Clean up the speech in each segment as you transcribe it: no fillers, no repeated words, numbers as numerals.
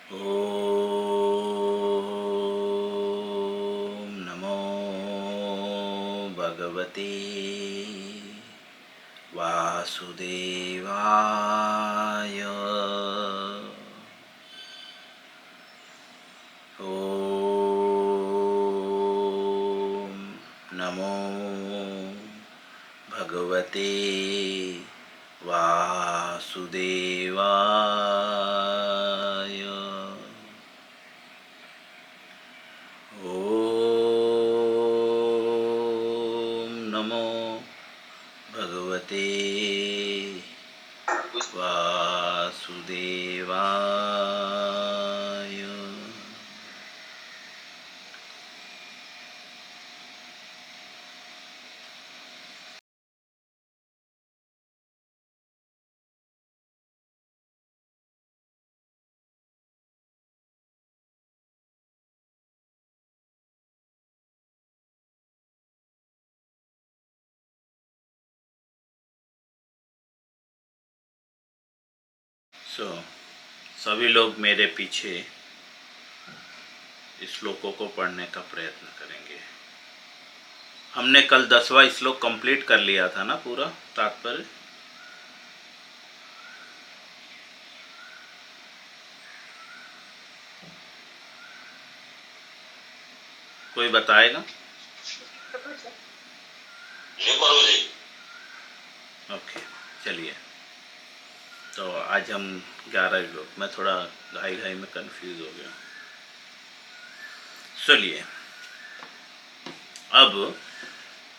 ॐ नमो भगवते वासुदेवाय। ॐ नमो भगवते वासुदेवाय। ॐ नमो भगवते वासुदेवाय। सभी लोग मेरे पीछे श्लोकों को पढ़ने का प्रयत्न करेंगे। हमने कल 10वां श्लोक कंप्लीट कर लिया था ना, पूरा तात्पर्य। कोई बताएगा? ओके, चलिए। तो आज हम 11 श्लोक, मैं थोड़ा घाई में कंफ्यूज हो गया। चलिए, अब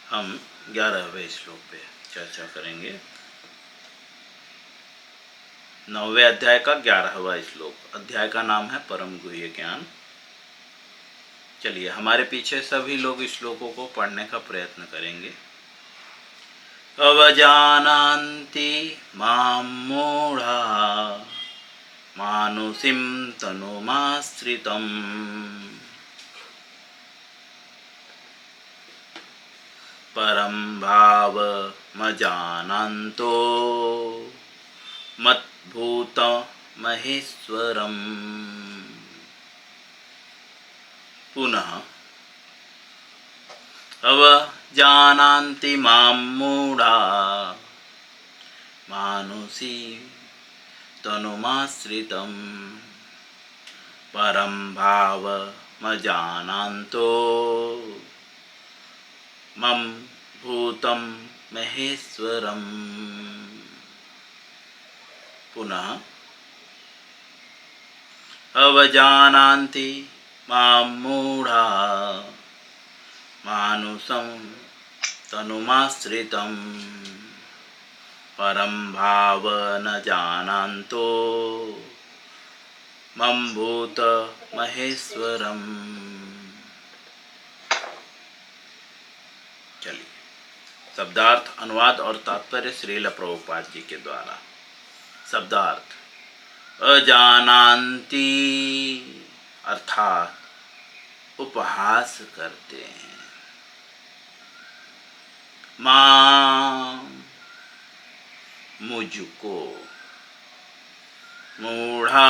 हम 11वें श्लोक पे चर्चा करेंगे। 9वें अध्याय का 11वां श्लोक। अध्याय का नाम है परम गुह्य ज्ञान। चलिए, हमारे पीछे सभी लोग श्लोकों को पढ़ने का प्रयत्न करेंगे। अवजानान्ति मां मूढ़ा मानुषीं तनुमाश्रितम् परं भावमजानन्तो मद्भूतमहेश्वरम्। पुनः अवजानान्ति मां मूढ़ा मानुषीं तनुमाश्रितं परं भावमजानन्तो मम भूतं महेश्वरम्। पुनः अवजानान्ति मां मूढ़ा मानुषं तनुमाश्रितं परं भाव न जानन्तो मम भूत महेश्वरम्। चलिए, शब्दार्थ, अनुवाद और तात्पर्य श्रील प्रभुपाद जी के द्वारा। शब्दार्थ: अजानान्ति अर्थात उपहास करते हैं। मां मुझको। मूढ़ा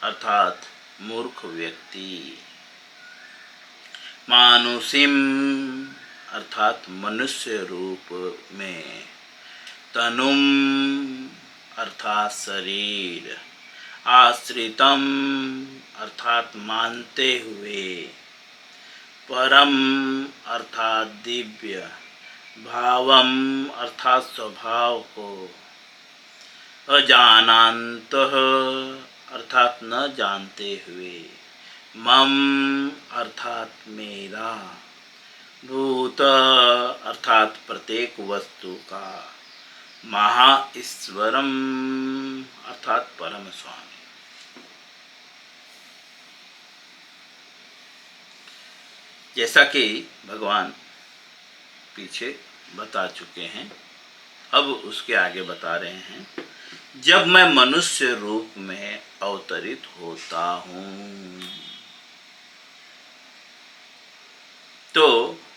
अर्थात मूर्ख व्यक्ति। मानुषीम अर्थात मनुष्य रूप में। तनुम अर्थात शरीर। आश्रितम अर्थात मानते हुए। परम अर्थात दिव्य। भावम अर्थात स्वभाव को। अजानन्तः अर्थात न जानते हुए। मम अर्थात मेरा। भूत अर्थात प्रत्येक वस्तु का। महाईश्वरम अर्थात परम स्वामी। जैसा कि भगवान पीछे बता चुके हैं, अब उसके आगे बता रहे हैं। जब मैं मनुष्य रूप में अवतरित होता हूँ तो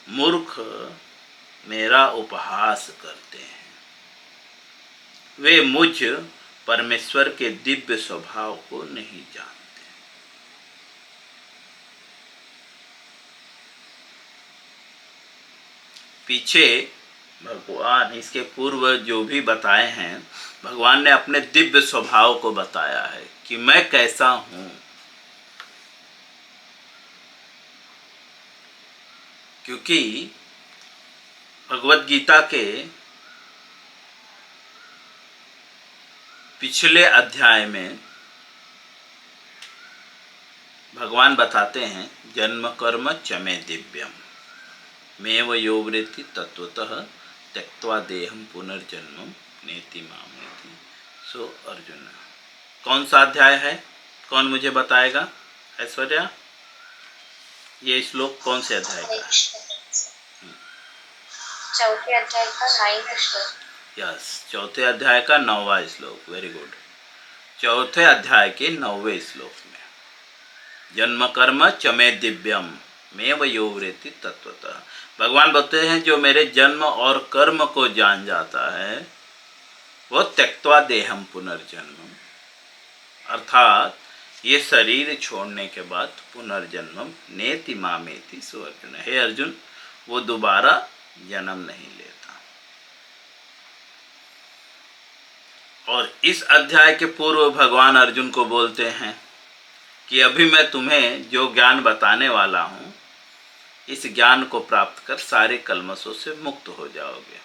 मूर्ख मेरा उपहास करते हैं। वे मुझ परमेश्वर के दिव्य स्वभाव को नहीं जानते। पीछे भगवान, इसके पूर्व जो भी बताए हैं, भगवान ने अपने दिव्य स्वभाव को बताया है कि मैं कैसा हूं। क्योंकि भगवत गीता के पिछले अध्याय में भगवान बताते हैं, जन्म कर्म च मे दिव्यम मेव यो वृत्ति तत्वतः त्यक्त्वा देहम पुनर्जन्म नेति मामेति। सो अर्जुन, कौन सा अध्याय है? कौन मुझे बताएगा? ऐश्वर्या, ये श्लोक कौन से अध्याय का है? चौथे अध्याय का 9वां श्लोक। यस, चौथे अध्याय का 9वां श्लोक। Very good. चौथे अध्याय के 9वें श्लोक में, जन्म कर्म च मे दिव्यम मेव यो वृत्ति तत्वतः, भगवान बोलते हैं जो मेरे जन्म और कर्म को जान जाता है वो त्यक्त्वा देहम पुनर्जन्म, अर्थात ये शरीर छोड़ने के बाद पुनर्जन्म नेति मामेति। सो अर्जुन, हे अर्जुन, वो दोबारा जन्म नहीं लेता। और इस अध्याय के पूर्व भगवान अर्जुन को बोलते हैं कि अभी मैं तुम्हें जो ज्ञान बताने वाला हूँ, इस ज्ञान को प्राप्त कर सारे कल्मशों से मुक्त हो जाओगे।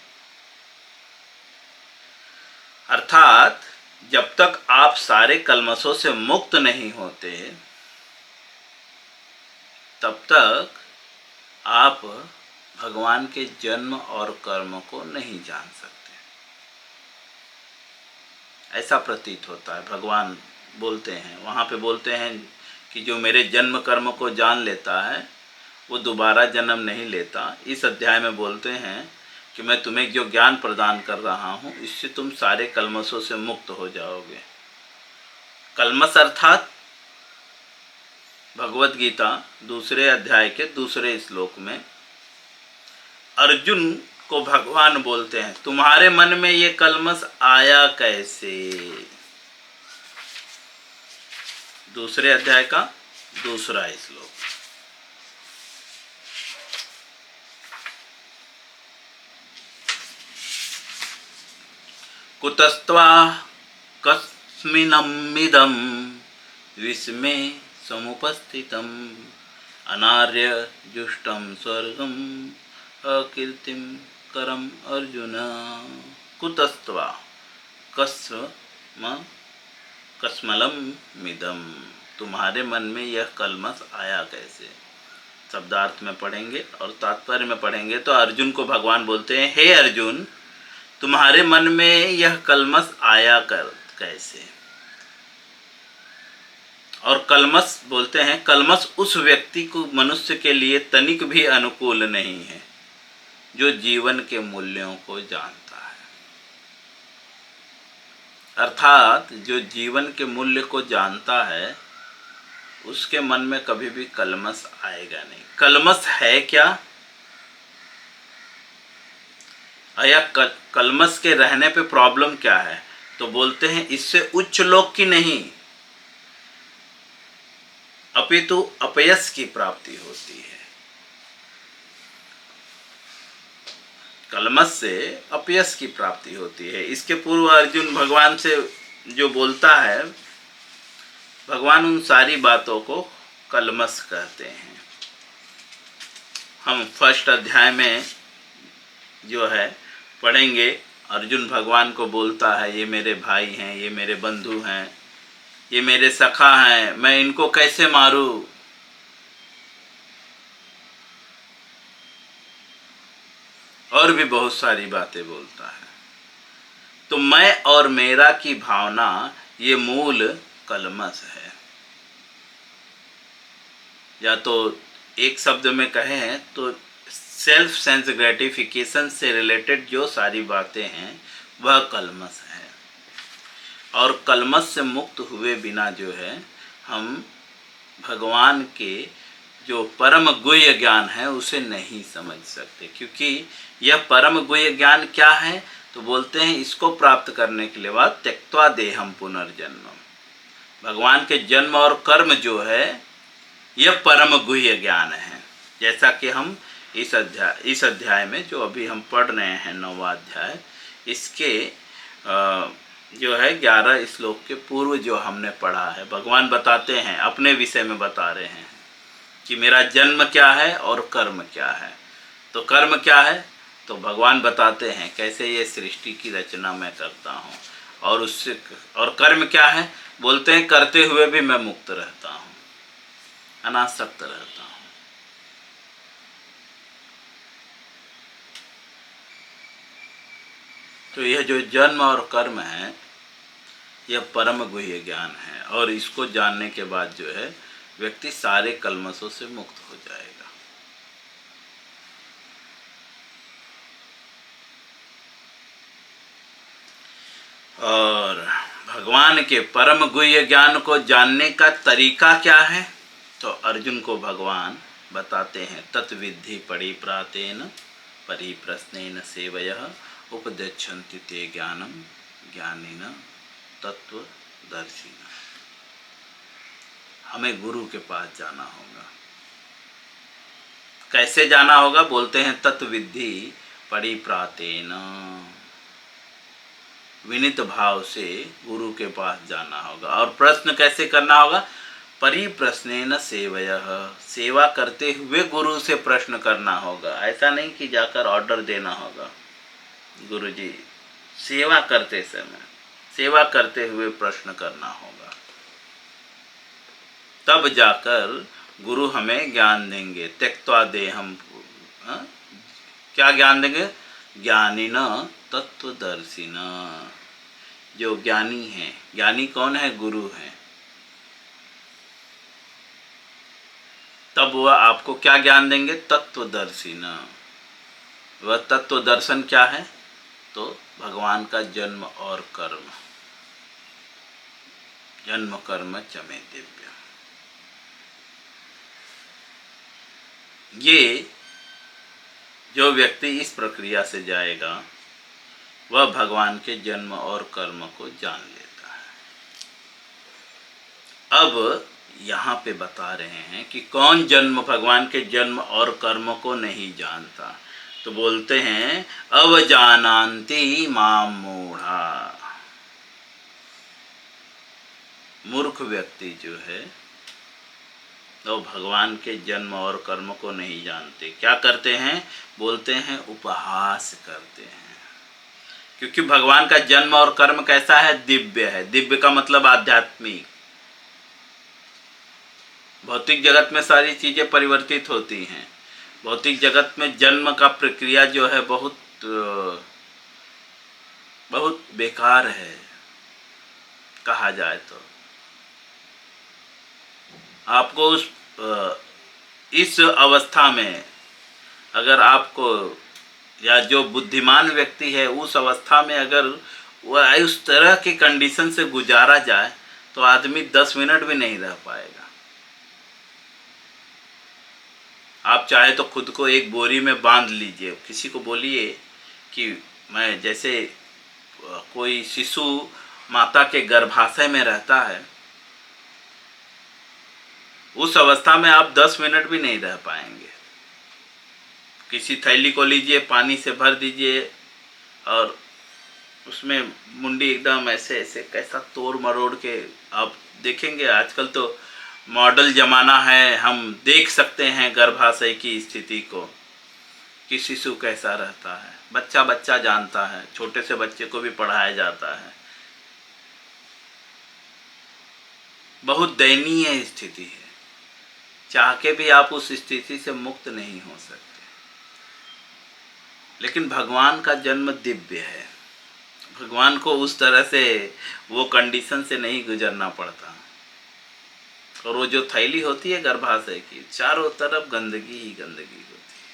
अर्थात जब तक आप सारे कल्मशों से मुक्त नहीं होते तब तक आप भगवान के जन्म और कर्म को नहीं जान सकते। ऐसा प्रतीत होता है। भगवान बोलते हैं, वहाँ पे बोलते हैं कि जो मेरे जन्म कर्म को जान लेता है वो दोबारा जन्म नहीं लेता। इस अध्याय में बोलते हैं कि मैं तुम्हें जो ज्ञान प्रदान कर रहा हूँ, इससे तुम सारे कल्मशों से मुक्त हो जाओगे। कल्मश अर्थात भगवत गीता दूसरे अध्याय के दूसरे श्लोक में अर्जुन को भगवान बोलते हैं, तुम्हारे मन में ये कल्मश आया कैसे? दूसरे अध्याय का दूसरा श्लोक। कुतस्त्वा कस्मिन्निदं विस्मे समुपस्थितम् अनार्य जुष्टं स्वर्गम अकीर्तिम करम अर्जुन। कुतस्त्वा कस्मलम मिदम, तुम्हारे मन में यह कल्मश आया कैसे? शब्दार्थ में पढ़ेंगे और तात्पर्य में पढ़ेंगे तो अर्जुन को भगवान बोलते हैं, हे अर्जुन, तुम्हारे मन में यह कल्मश आया कैसे? और कल्मश बोलते हैं, कल्मश उस व्यक्ति को, मनुष्य के लिए तनिक भी अनुकूल नहीं है जो जीवन के मूल्यों को जानता है। अर्थात जो जीवन के मूल्य को जानता है उसके मन में कभी भी कल्मश आएगा नहीं। कल्मश है क्या? या कल्मश के रहने पे प्रॉब्लम क्या है? तो बोलते हैं इससे उच्च लोक की नहीं अपितु अपयश की प्राप्ति होती है। कल्मश से अपयश की प्राप्ति होती है। इसके पूर्व अर्जुन भगवान से जो बोलता है, भगवान उन सारी बातों को कल्मश कहते हैं। हम फर्स्ट अध्याय में जो है पढ़ेंगे, अर्जुन भगवान को बोलता है, ये मेरे भाई हैं, ये मेरे बंधु हैं, ये मेरे सखा हैं, मैं इनको कैसे मारूं? और भी बहुत सारी बातें बोलता है। तो मैं और मेरा की भावना ये मूल कल्मश है। या तो एक शब्द में कहें तो सेल्फ सेंस ग्रेटिफिकेशन से रिलेटेड जो सारी बातें हैं वह कल्मश है। और कल्मश से मुक्त हुए बिना जो है हम भगवान के जो परम गुह्य ज्ञान है उसे नहीं समझ सकते। क्योंकि यह परम गुह्य ज्ञान क्या है? तो बोलते हैं इसको प्राप्त करने के लिए बाद त्यक्त्वा देहम पुनर्जन्म, भगवान के जन्म और कर्म जो है यह परम गुह्य ज्ञान है। जैसा कि हम इस अध्याय में जो अभी हम पढ़ रहे हैं 9वां अध्याय, इसके जो है 11 श्लोक के पूर्व जो हमने पढ़ा है, भगवान बताते हैं अपने विषय में बता रहे हैं कि मेरा जन्म क्या है और कर्म क्या है। तो कर्म क्या है तो भगवान बताते हैं कैसे ये सृष्टि की रचना मैं करता हूँ, और उससे और कर्म क्या है बोलते हैं करते हुए भी मैं मुक्त रहता हूँ, अनासक्त रहता हूँ। तो यह जो जन्म और कर्म है यह परम गुह्य ज्ञान है, और इसको जानने के बाद जो है व्यक्ति सारे कल्मशों से मुक्त हो जाएगा। और भगवान के परम गुह्य ज्ञान को जानने का तरीका क्या है तो अर्जुन को भगवान बताते हैं, तत्विद्धि परिप्रातेन परिप्रश्नेन सेवयः उपदेच्छन्ति ते ज्ञानम ज्ञानिन तत्वदर्शिनः। हमें गुरु के पास जाना होगा। कैसे जाना होगा बोलते हैं, तत्विद्धि परिप्रातेन, विनित भाव से गुरु के पास जाना होगा। और प्रश्न कैसे करना होगा, परिप्रश्नेन सेवयः, सेवा करते हुए गुरु से प्रश्न करना होगा। ऐसा नहीं कि जाकर ऑर्डर देना होगा, गुरु जी सेवा करते समय सेवा करते हुए प्रश्न करना होगा, तब जाकर गुरु हमें ज्ञान देंगे। त्यक्त्वा देहम, क्या ज्ञान देंगे, ज्ञानिन तत्वदर्शिन। जो ज्ञानी है, ज्ञानी कौन है, गुरु है, तब वह आपको क्या ज्ञान देंगे, तत्वदर्शिन। वह तत्व दर्शन क्या है तो भगवान का जन्म और कर्म, जन्म कर्म चमे दिव्य। ये जो व्यक्ति इस प्रक्रिया से जाएगा वह भगवान के जन्म और कर्म को जान लेता है। अब यहाँ पे बता रहे हैं कि कौन जन्म भगवान के जन्म और कर्म को नहीं जानता, तो बोलते हैं अवजानान्ति माम मूढ़ा। मूर्ख व्यक्ति जो है तो भगवान के जन्म और कर्म को नहीं जानते। क्या करते हैं बोलते हैं उपहास करते हैं, क्योंकि भगवान का जन्म और कर्म कैसा है, दिव्य है। दिव्य का मतलब आध्यात्मिक। भौतिक जगत में सारी चीजें परिवर्तित होती हैं। भौतिक जगत में जन्म का प्रक्रिया जो है बहुत बेकार है कहा जाए तो। आपको इस अवस्था में अगर आपको, या जो बुद्धिमान व्यक्ति है उस अवस्था में अगर वह उस तरह के कंडीशन से गुजारा जाए तो आदमी 10 मिनट भी नहीं रह पाएगा। आप चाहे तो खुद को एक बोरी में बांध लीजिए, किसी को बोलिए कि मैं, जैसे कोई शिशु माता के गर्भाशय में रहता है, उस अवस्था में आप 10 मिनट भी नहीं रह पाएंगे। किसी थैली को लीजिए, पानी से भर दीजिए और उसमें मुंडी एकदम ऐसे ऐसे कैसा तोड़ मरोड़ के, आप देखेंगे आजकल तो मॉडल ज़माना है, हम देख सकते हैं गर्भाशय की स्थिति को कि शिशु कैसा रहता है। बच्चा बच्चा जानता है, छोटे से बच्चे को भी पढ़ाया जाता है। बहुत दयनीय स्थिति है, चाह के भी आप उस स्थिति से मुक्त नहीं हो सकते। लेकिन भगवान का जन्म दिव्य है, भगवान को उस तरह से वो कंडीशन से नहीं गुजरना पड़ता। और वो जो थैली होती है गर्भाशय की, चारों तरफ गंदगी ही गंदगी होती है।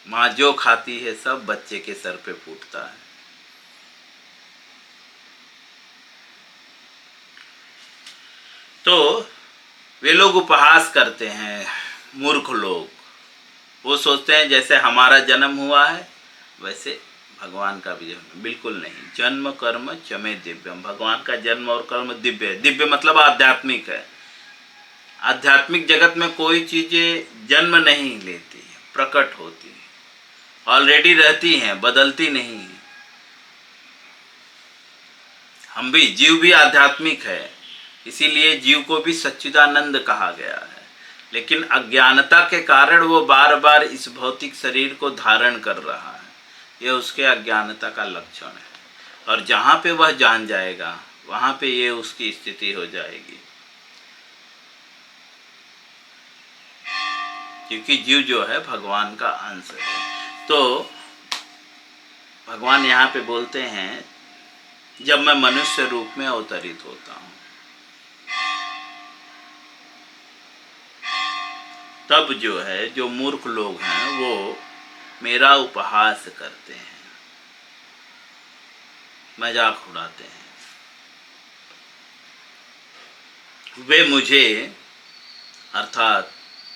माँ जो खाती है सब बच्चे के सर पे फूटता है। तो वे लोग उपहास करते हैं, मूर्ख लोग, वो सोचते हैं जैसे हमारा जन्म हुआ है वैसे भगवान का भी जन्म, बिल्कुल नहीं। जन्म कर्म चमे दिव्यम, भगवान का जन्म और कर्म दिव्य है। दिव्य मतलब आध्यात्मिक है। आध्यात्मिक जगत में कोई चीज़ें जन्म नहीं लेती है, प्रकट होती है, ऑलरेडी रहती हैं, बदलती नहीं है। हम भी, जीव भी आध्यात्मिक है, इसीलिए जीव को भी सच्चिदानंद कहा गया है। लेकिन अज्ञानता के कारण वो बार बार इस भौतिक शरीर को धारण कर रहा है। यह उसके अज्ञानता का लक्षण है। और जहाँ पे वह जान जाएगा वहाँ पे ये उसकी स्थिति हो जाएगी। क्योंकि जीव जो है भगवान का अंश है। तो भगवान यहाँ पे बोलते हैं जब मैं मनुष्य रूप में अवतरित होता हूँ तब जो है जो मूर्ख लोग हैं वो मेरा उपहास करते हैं, मजाक उड़ाते हैं। वे मुझे अर्थात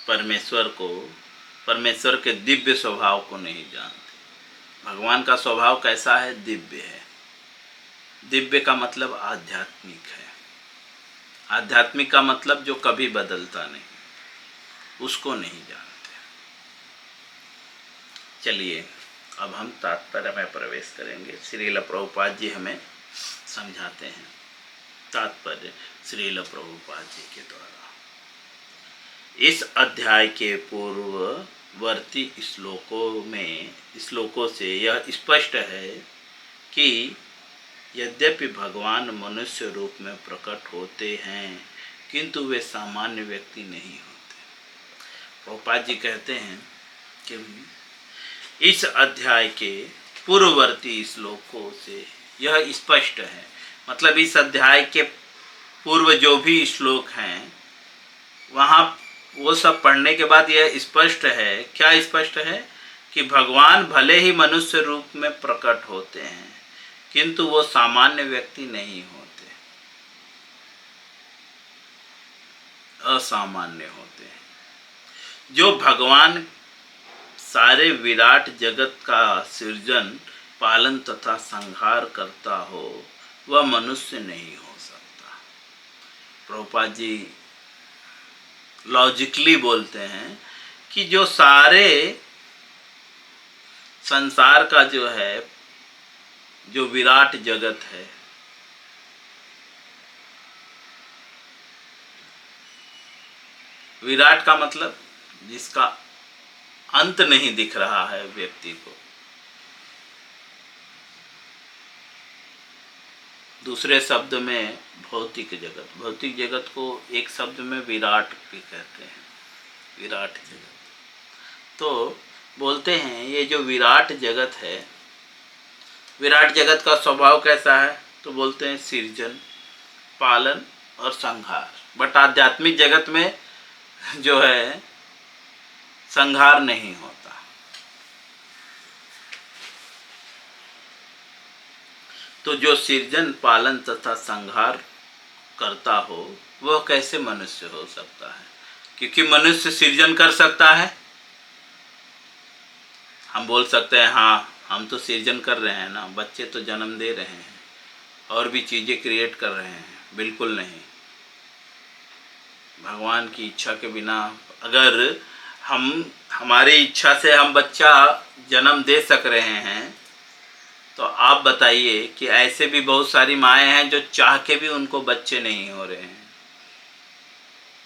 परमेश्वर को, परमेश्वर के दिव्य स्वभाव को नहीं जानते। भगवान का स्वभाव कैसा है? दिव्य है। दिव्य का मतलब आध्यात्मिक है। आध्यात्मिक का मतलब जो कभी बदलता नहीं, उसको नहीं जानते। चलिए अब हम तात्पर्य में प्रवेश करेंगे। श्रील प्रभुपाद जी हमें समझाते हैं तात्पर्य श्रील प्रभुपाद जी के द्वारा। इस अध्याय के पूर्ववर्ती श्लोकों से यह स्पष्ट है कि यद्यपि भगवान मनुष्य रूप में प्रकट होते हैं किंतु वे सामान्य व्यक्ति नहीं होते। प्रभुपाद जी कहते हैं कि इस अध्याय के पूर्ववर्ती श्लोकों से यह स्पष्ट है, मतलब इस अध्याय के पूर्व जो भी श्लोक हैं वहाँ वो सब पढ़ने के बाद यह स्पष्ट है। क्या स्पष्ट है? कि भगवान भले ही मनुष्य रूप में प्रकट होते हैं किंतु वो सामान्य व्यक्ति नहीं होते, असामान्य होते हैं। जो भगवान सारे विराट जगत का सृजन, पालन तथा संहार करता हो वह मनुष्य नहीं हो सकता। प्रभुपाद जी लॉजिकली बोलते हैं कि जो सारे संसार का जो है, जो विराट जगत है, विराट का मतलब जिसका अंत नहीं दिख रहा है व्यक्ति को। दूसरे शब्द में भौतिक जगत, भौतिक जगत को एक शब्द में विराट भी कहते हैं, विराट जगत। तो बोलते हैं ये जो विराट जगत है, विराट जगत का स्वभाव कैसा है? तो बोलते हैं सृजन, पालन और संहार। बट आध्यात्मिक जगत में जो है संहार नहीं होता। तो जो सृजन, पालन तथा संहार करता हो वह कैसे मनुष्य हो सकता है? क्योंकि मनुष्य सृजन कर सकता है। हम बोल सकते हैं हाँ हम तो सृजन कर रहे हैं ना, बच्चे तो जन्म दे रहे हैं और भी चीज़ें क्रिएट कर रहे हैं। बिल्कुल नहीं। भगवान की इच्छा के बिना अगर हमारी इच्छा से हम बच्चा जन्म दे सक रहे हैं तो आप बताइए कि ऐसे भी बहुत सारी माएँ हैं जो चाह के भी उनको बच्चे नहीं हो रहे हैं।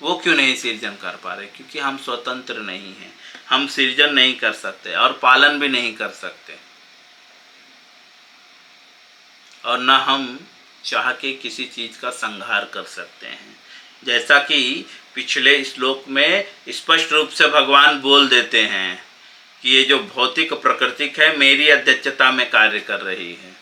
वो क्यों नहीं सृजन कर पा रहे? क्योंकि हम स्वतंत्र नहीं हैं। हम सृजन नहीं कर सकते और पालन भी नहीं कर सकते, और न हम चाह के किसी चीज़ का संहार कर सकते हैं। जैसा कि पिछले श्लोक में स्पष्ट रूप से भगवान बोल देते हैं कि ये जो भौतिक प्रकृति है मेरी अध्यक्षता में कार्य कर रही है।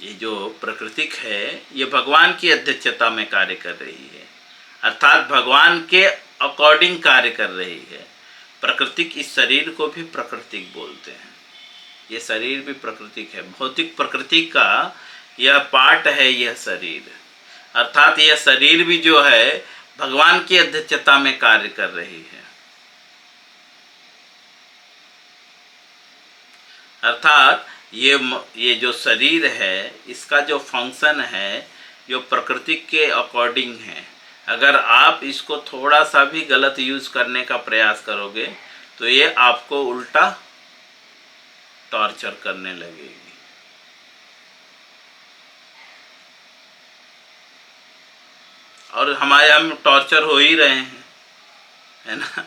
ये जो प्रकृति है ये भगवान की अध्यक्षता में कार्य कर रही है, अर्थात भगवान के अकॉर्डिंग कार्य कर रही है। प्राकृतिक इस शरीर को भी प्राकृतिक बोलते हैं। ये शरीर भी प्राकृतिक है, भौतिक प्रकृति का यह पार्ट है यह शरीर। अर्थात यह शरीर भी जो है भगवान की अध्यक्षता में कार्य कर रही है। अर्थात ये जो शरीर है, इसका जो फंक्शन है, जो प्रकृति के अकॉर्डिंग है। अगर आप इसको थोड़ा सा भी गलत यूज करने का प्रयास करोगे तो ये आपको उल्टा टॉर्चर करने लगेगी। और हमारे यहाँ टॉर्चर हो ही रहे हैं, है ना।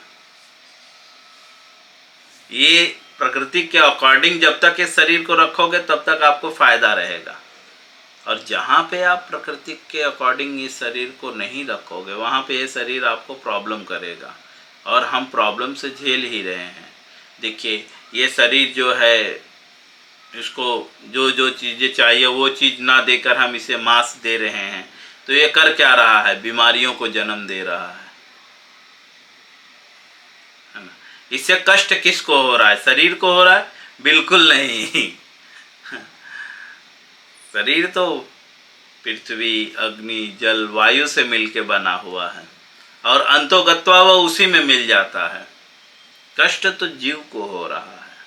ये प्रकृति के अकॉर्डिंग जब तक इस शरीर को रखोगे तब तक आपको फायदा रहेगा, और जहाँ पे आप प्रकृति के अकॉर्डिंग इस शरीर को नहीं रखोगे वहाँ पे ये शरीर आपको प्रॉब्लम करेगा, और हम प्रॉब्लम से झेल ही रहे हैं। देखिए, ये शरीर जो है, इसको जो जो चीज़ें चाहिए वो चीज़ ना देकर हम इसे मांस दे रहे हैं, तो ये कर क्या रहा है? बीमारियों को जन्म दे रहा है ना। इससे कष्ट किसको हो रहा है? शरीर को हो रहा है? बिल्कुल नहीं। शरीर तो पृथ्वी, अग्नि, जल, वायु से मिलके बना हुआ है, और अंतोगत्वा वह उसी में मिल जाता है। कष्ट तो जीव को हो रहा है,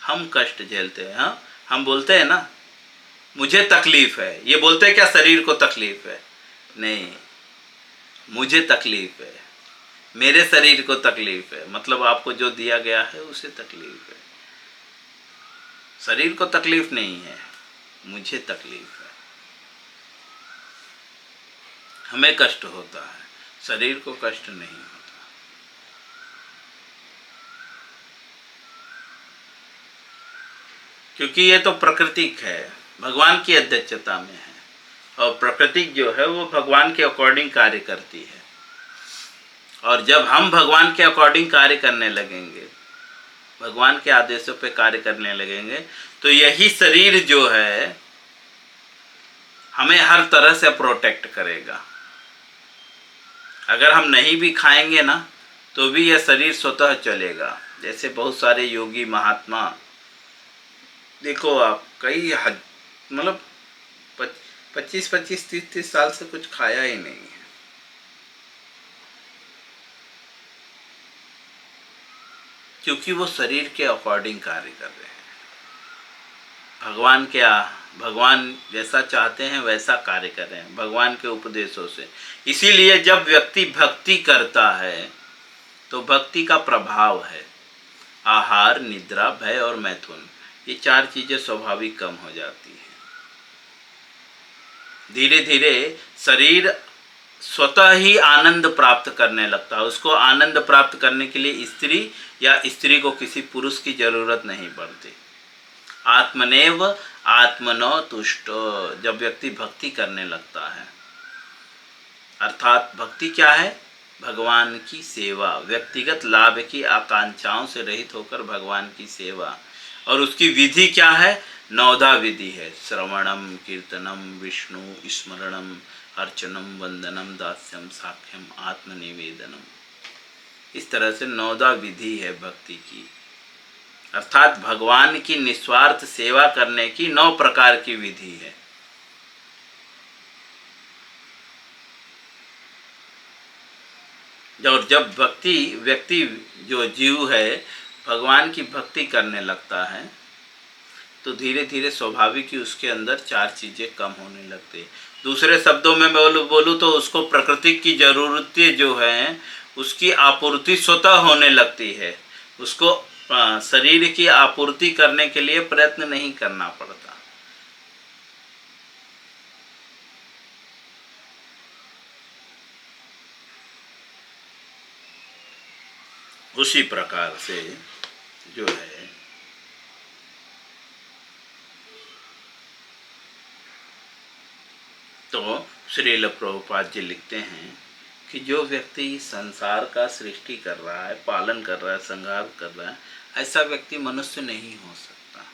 हम कष्ट झेलते हैं। हाँ, हम बोलते हैं ना मुझे तकलीफ है, ये बोलते हैं क्या शरीर को तकलीफ है? नहीं, मुझे तकलीफ है, मेरे शरीर को तकलीफ है, मतलब आपको जो दिया गया है उसे तकलीफ है। शरीर को तकलीफ नहीं है, मुझे तकलीफ है, हमें कष्ट होता है, शरीर को कष्ट नहीं होता। क्योंकि ये तो प्राकृतिक है, भगवान की अध्यक्षता में है, और प्रकृति जो है वो भगवान के अकॉर्डिंग कार्य करती है। और जब हम भगवान के अकॉर्डिंग कार्य करने लगेंगे, भगवान के आदेशों पे कार्य करने लगेंगे, तो यही शरीर जो है हमें हर तरह से प्रोटेक्ट करेगा। अगर हम नहीं भी खाएंगे ना तो भी यह शरीर स्वतः चलेगा। जैसे बहुत सारे योगी महात्मा, देखो आप, कई मतलब 25-25, 30-30 साल से कुछ खाया ही नहीं है, क्योंकि वो शरीर के अकॉर्डिंग कार्य कर रहे हैं। भगवान जैसा चाहते हैं वैसा कार्य कर रहे हैं भगवान के उपदेशों से। इसीलिए जब व्यक्ति भक्ति करता है तो भक्ति का प्रभाव है आहार, निद्रा, भय और मैथुन, ये 4 चीजें स्वाभाविक कम हो जाती है। धीरे धीरे शरीर स्वतः ही आनंद प्राप्त करने लगता है। उसको आनंद प्राप्त करने के लिए स्त्री या स्त्री को किसी पुरुष की जरूरत नहीं पड़ती। आत्मनेव आत्मनो तुष्टो, जब व्यक्ति भक्ति करने लगता है, अर्थात भक्ति क्या है? भगवान की सेवा, व्यक्तिगत लाभ की आकांक्षाओं से रहित होकर भगवान की सेवा। और उसकी विधि क्या है? 9 विधि है। श्रवणम, कीर्तनम, विष्णु स्मरणम, अर्चनम, वंदनम, दास्यम, साख्यम, आत्मनिवेदनम। इस तरह से 9 विधि है भक्ति की, अर्थात भगवान की निस्वार्थ सेवा करने की 9 प्रकार की विधि है। और जब व्यक्ति जो जीव है भगवान की भक्ति करने लगता है तो धीरे धीरे स्वाभाविक ही उसके अंदर 4 चीज़ें कम होने लगती है। दूसरे शब्दों में बोलूँ तो उसको प्रकृति की ज़रूरतें जो हैं उसकी आपूर्ति स्वतः होने लगती है। उसको शरीर की आपूर्ति करने के लिए प्रयत्न नहीं करना पड़ता। उसी प्रकार से जो है तो श्रील प्रभुपाद जी लिखते हैं कि जो व्यक्ति संसार का सृष्टि कर रहा है, पालन कर रहा है, संहार कर रहा है, ऐसा व्यक्ति मनुष्य नहीं हो सकता।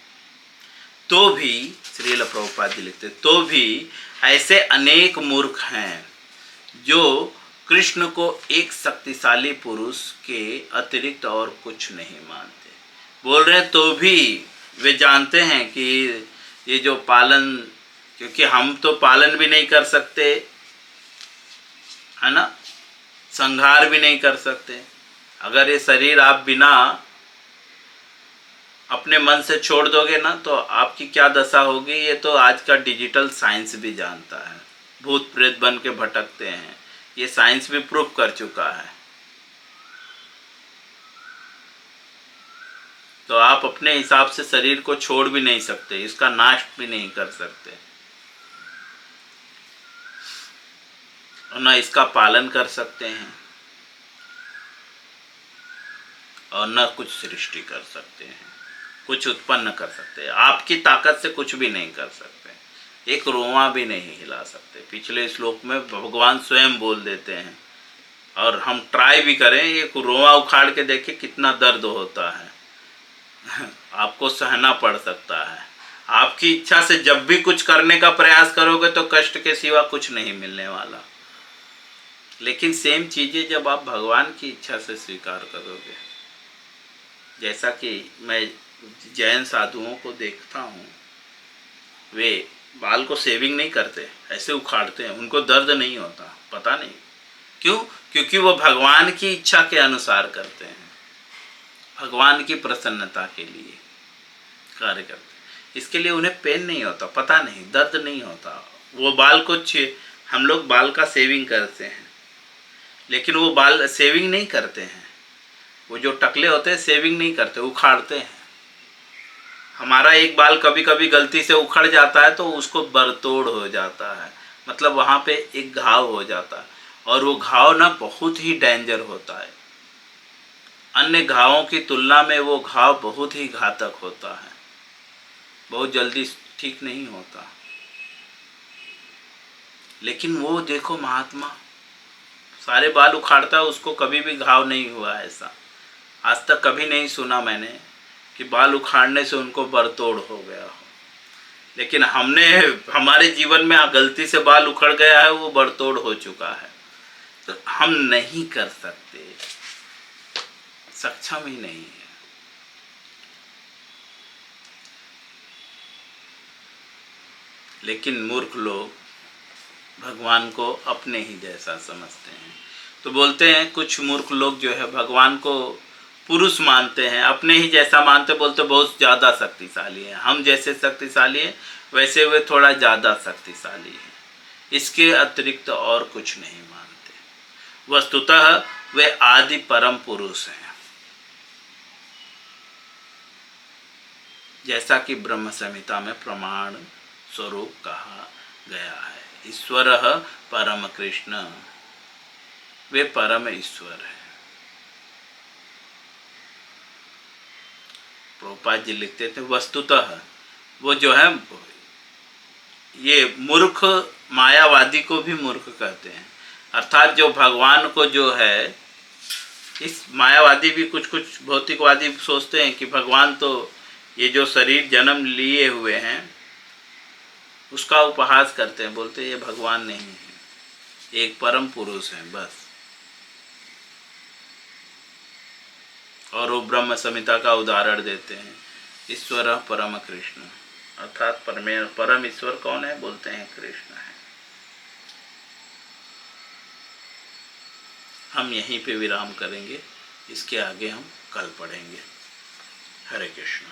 तो भी श्रील प्रभुपाद जी लिखते, तो भी ऐसे अनेक मूर्ख हैं जो कृष्ण को एक शक्तिशाली पुरुष के अतिरिक्त और कुछ नहीं मानते। बोल रहे तो भी वे जानते हैं कि ये जो पालन, क्योंकि हम तो पालन भी नहीं कर सकते, है ना, संहार भी नहीं कर सकते। अगर ये शरीर आप बिना अपने मन से छोड़ दोगे ना तो आपकी क्या दशा होगी, ये तो आज का डिजिटल साइंस भी जानता है। भूत प्रेत बन के भटकते हैं, ये साइंस भी प्रूफ कर चुका है। तो आप अपने हिसाब से शरीर को छोड़ भी नहीं सकते, इसका नाश भी नहीं कर सकते और न इसका पालन कर सकते हैं और न कुछ सृष्टि कर सकते हैं, कुछ उत्पन्न कर सकते हैं। आपकी ताकत से कुछ भी नहीं कर सकते, एक रोंवा भी नहीं हिला सकते। पिछले श्लोक में भगवान स्वयं बोल देते हैं और हम ट्राई भी करें, एक रोंवा उखाड़ के देखें कितना दर्द होता है। आपको सहना पड़ सकता है। आपकी इच्छा से जब भी कुछ करने का प्रयास करोगे तो कष्ट के सिवा कुछ नहीं मिलने वाला। लेकिन सेम चीज़ें जब आप भगवान की इच्छा से स्वीकार करोगे, जैसा कि मैं जैन साधुओं को देखता हूँ, वे बाल को सेविंग नहीं करते, ऐसे उखाड़ते हैं, उनको दर्द नहीं होता। पता नहीं क्यों? क्योंकि वो भगवान की इच्छा के अनुसार करते हैं, भगवान की प्रसन्नता के लिए कार्य करते हैं। इसके लिए उन्हें पेन नहीं होता, पता नहीं, दर्द नहीं होता। वो बाल को हम लोग बाल का सेविंग करते हैं, लेकिन वो बाल सेविंग नहीं करते हैं। वो जो टकले होते हैं सेविंग नहीं करते, उखाड़ते हैं। हमारा एक बाल कभी कभी गलती से उखड़ जाता है तो उसको बरतोड़ हो जाता है, मतलब वहाँ पे एक घाव हो जाता है और वो घाव ना बहुत ही डेंजर होता है। अन्य घावों की तुलना में वो घाव बहुत ही घातक होता है, बहुत जल्दी ठीक नहीं होता। लेकिन वो देखो महात्मा सारे बाल उखाड़ता है, उसको कभी भी घाव नहीं हुआ। ऐसा आज तक कभी नहीं सुना मैंने कि बाल उखाड़ने से उनको बरतोड़ हो गया हो। लेकिन हमारे जीवन में गलती से बाल उखड़ गया है, वो बरतोड़ हो चुका है। तो हम नहीं कर सकते, सक्षम ही नहीं है। लेकिन मूर्ख लोग भगवान को अपने ही जैसा समझते हैं। तो बोलते हैं कुछ मूर्ख लोग जो है भगवान को पुरुष मानते हैं, अपने ही जैसा मानते, बोलते बहुत ज़्यादा शक्तिशाली है। हम जैसे शक्तिशाली हैं वैसे वे थोड़ा ज़्यादा शक्तिशाली हैं, इसके अतिरिक्त और कुछ नहीं मानते। वस्तुतः वे आदि परम पुरुष हैं, जैसा कि ब्रह्म संहिता में प्रमाण स्वरूप कहा गया है। ईश्वर परम कृष्ण, वे परम ईश्वर है। प्रभुपाद जी लिखते थे वस्तुतः वो जो है, ये मूर्ख मायावादी को भी मूर्ख कहते हैं। अर्थात जो भगवान को जो है, इस मायावादी भी कुछ भौतिकवादी सोचते हैं कि भगवान तो ये जो शरीर जन्म लिए हुए हैं उसका उपहास करते हैं, बोलते हैं ये भगवान नहीं है, एक परम पुरुष है बस। और वो ब्रह्म संहिता का उदाहरण देते हैं, ईश्वर परम कृष्ण, अर्थात परम ईश्वर कौन है? बोलते हैं कृष्ण है। हम यहीं पे विराम करेंगे, इसके आगे हम कल पढ़ेंगे। हरे कृष्ण।